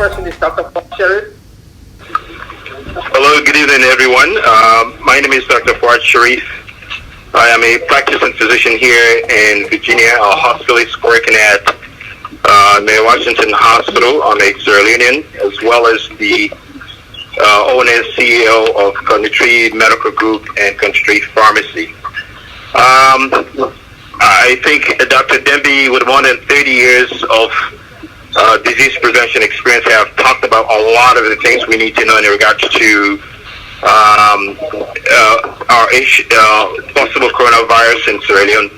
person is Dr. Sharif. Hello, good evening, everyone. My name is Dr. Fuad Sharif. I am a practicing physician here in Virginia, a hospitalist working at Mayor Washington Hospital. I'm a Sierra Leonean, as well as the owner and CEO of Country Medical Group and Country Pharmacy. I think Dr. Demby, with more than 30 years of disease prevention experience, have talked about a lot of the things we need to know in regards to our possible coronavirus in Sierra Leone,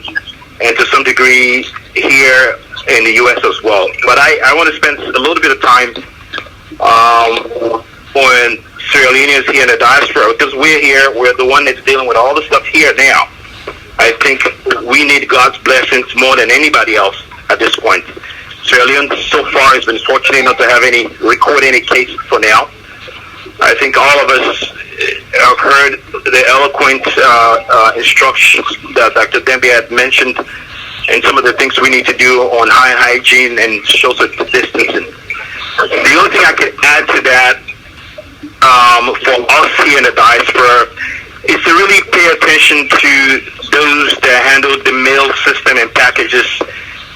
and to some degree here in the U.S. as well. But I want to spend a little bit of time on Sierra Leoneans here in the diaspora, because we're the one that's dealing with all the stuff here now. I think we need God's blessings more than anybody else at this point. Sierra Leone so far has been fortunate enough to record any cases for now. I think all of us have heard the eloquent instructions that Dr. Demby had mentioned, and some of the things we need to do on hand hygiene and social distancing. The only thing I could add to that for us here in the diaspora is to really pay attention to those that handle the mail system and packages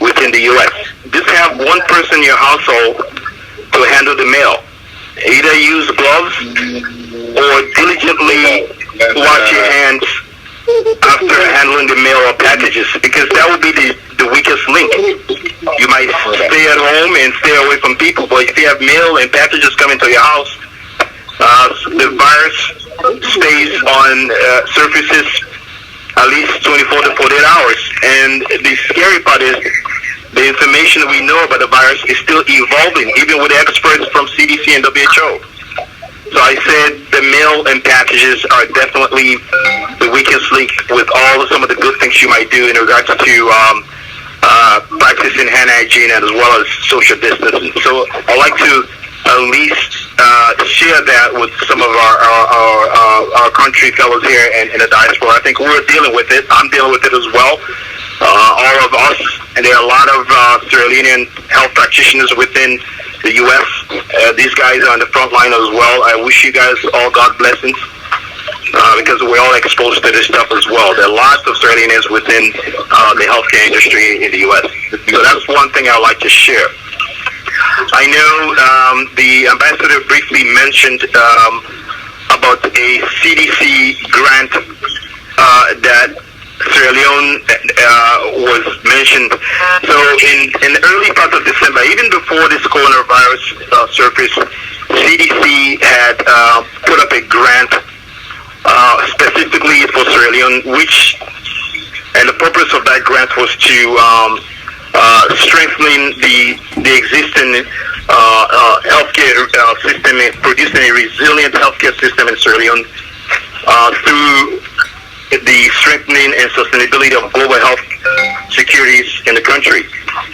within the U.S. Just have one person in your household to handle the mail. Either use gloves or diligently wash your hands after handling the mail or packages, because that would be the weakest link. You might stay at home and stay away from people, but if you have mail and packages coming to your house, the virus stays on surfaces at least 24 to 48 hours. And the scary part is the information we know about the virus is still evolving, even with experts from CDC and WHO. So I said the mail and packages are definitely the weakest link with some of the good things you might do in regards to practicing hand hygiene and as well as social distancing. So I'd like to at least share that with some of our country fellows here in the diaspora. I think we're dealing with it. I'm dealing with it as well. All of us, and there are a lot of Sierra Leonean health practitioners within the U.S. These guys are on the front line as well. I wish you guys all God blessings, because we're all exposed to this stuff as well. There are lots of Sierra Leoneans within the healthcare industry in the U.S. So that's one thing I'd like to share. I know the ambassador briefly mentioned about a CDC grant that Sierra Leone was mentioned. So in the early part of December, even before this coronavirus surfaced, CDC had put up a grant specifically for Sierra Leone, and the purpose of that grant was to strengthening the existing healthcare system and producing a resilient healthcare system in Sierra Leone through the strengthening and sustainability of global health securities in the country.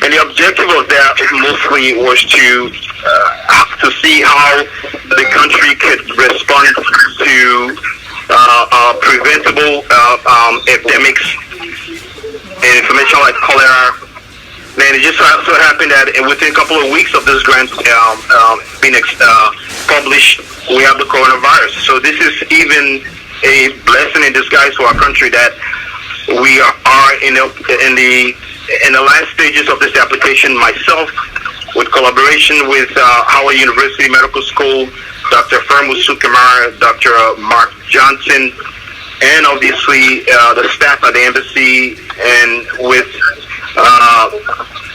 And the objective of that mostly was to see how the country could respond to preventable epidemics and information like cholera. And it just so happened that within a couple of weeks of this grant being published, we have the coronavirus. So this is even a blessing in disguise for our country that we are in the last stages of this application. Myself, with collaboration with Howard University Medical School, Dr. Fermus Sukumar, Dr. Mark Johnson, and obviously the staff at the embassy, and with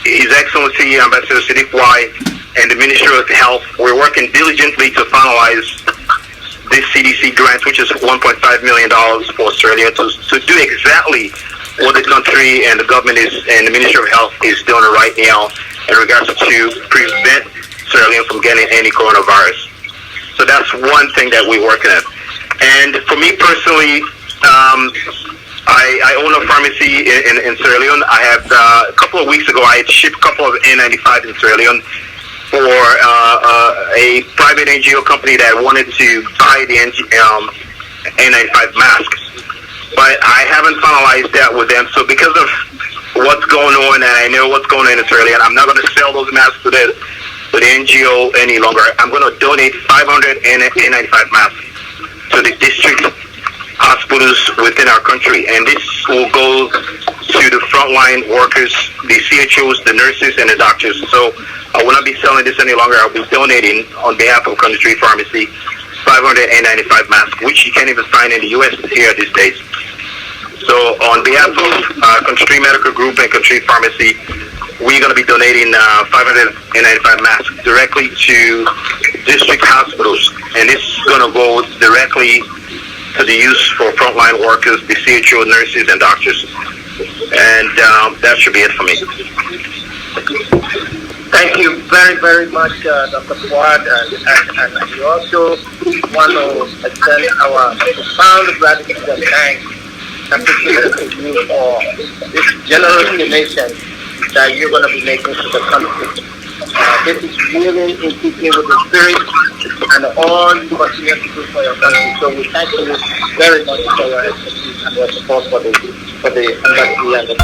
His Excellency Ambassador Sadiq Y and the Ministry of Health, we're working diligently to finalize this CDC grant, which is $1.5 million for Australia, to do exactly what the country and the government and the Ministry of Health is doing right now in regards to prevent Sierra Leone from getting any coronavirus. So that's one thing that we're working at. And for me personally, I own a pharmacy in Sierra Leone. I have a couple of weeks ago, I had shipped a couple of N95 in Sierra Leone for a private NGO company that wanted to buy the N95 mask. But I haven't finalized that with them. So because of what's going on, and I know what's going on in Sierra Leone, I'm not going to sell those masks to with the NGO any longer. I'm going to donate 595 masks to the district hospitals within our country, and this will go to the frontline workers, the CHOs, the nurses, and the doctors. So I will not be selling this any longer. I'll be donating on behalf of Country Pharmacy 595 masks, which you can't even find in the U.S. here these days. So on behalf of Country Medical Group and Country Pharmacy, we're going to be donating 595 masks directly to district hospitals, and this is going to go directly to the use for frontline workers, the CHO nurses and doctors. And that should be it for me. Thank you very, very much, Dr. Fuad, and we also want to extend our profound gratitude and thanks and appreciation to you for this generous donation that you're going to be making to the country. This is really in keeping with the spirit and all you continue to do for your country. So we thank you very much for your expertise and your support for the country and the